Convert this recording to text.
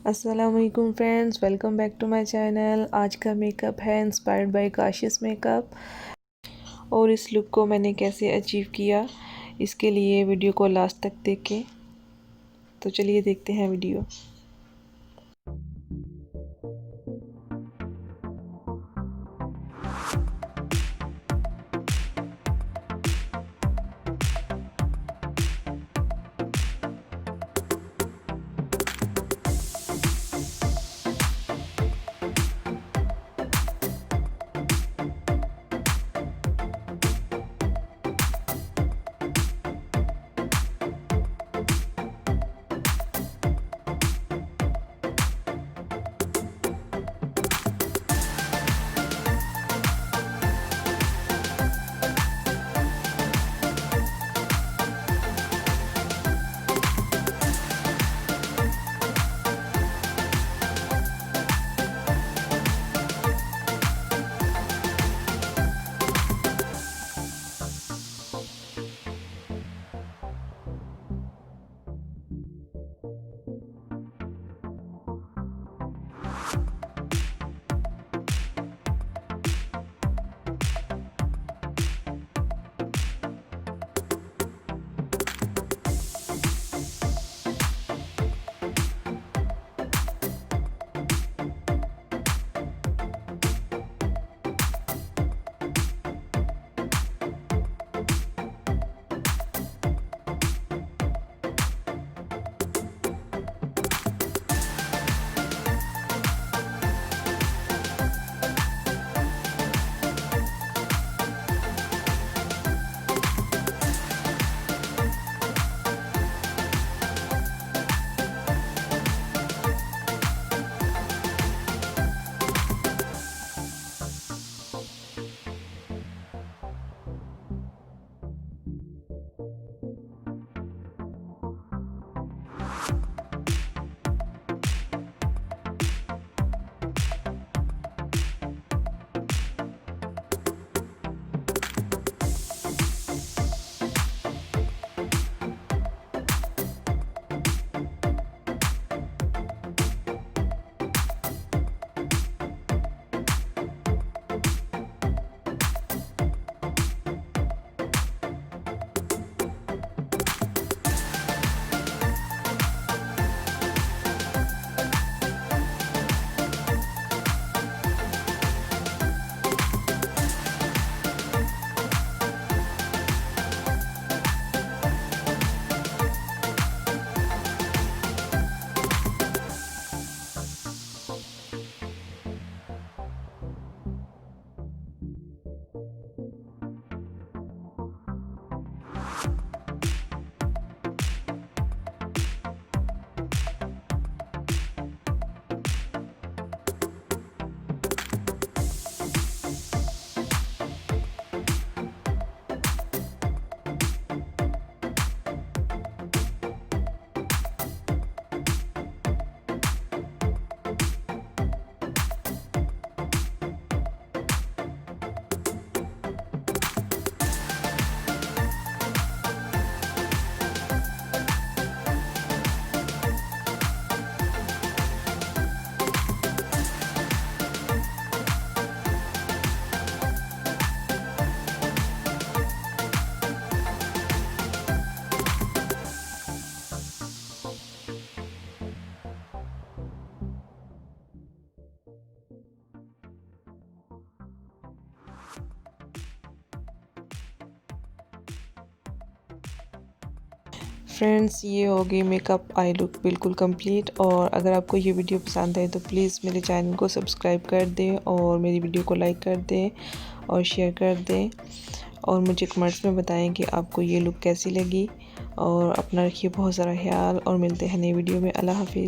अस्सलामुअलैकुम friends, welcome back to my channel. आज का मेकअप है इंस्पायर्ड बाय काशिश मेकअप। और इस लुक को मैंने कैसे अचीव किया, इसके लिए वीडियो को लास्ट तक देखें। तो चलिए देखते हैं वीडियो। फ्रेंड्स, ये हो गई मेकअप आई लुक बिल्कुल कंप्लीट। और अगर आपको ये वीडियो पसंद आए तो प्लीज़ मेरे चैनल को सब्सक्राइब कर दें और मेरी वीडियो को लाइक कर दें और शेयर कर दें। और मुझे कमेंट्स में बताएं कि आपको ये लुक कैसी लगी। और अपना रखिए बहुत सारा ख्याल और मिलते हैं नई वीडियो में। अल्लाह हाफिज़।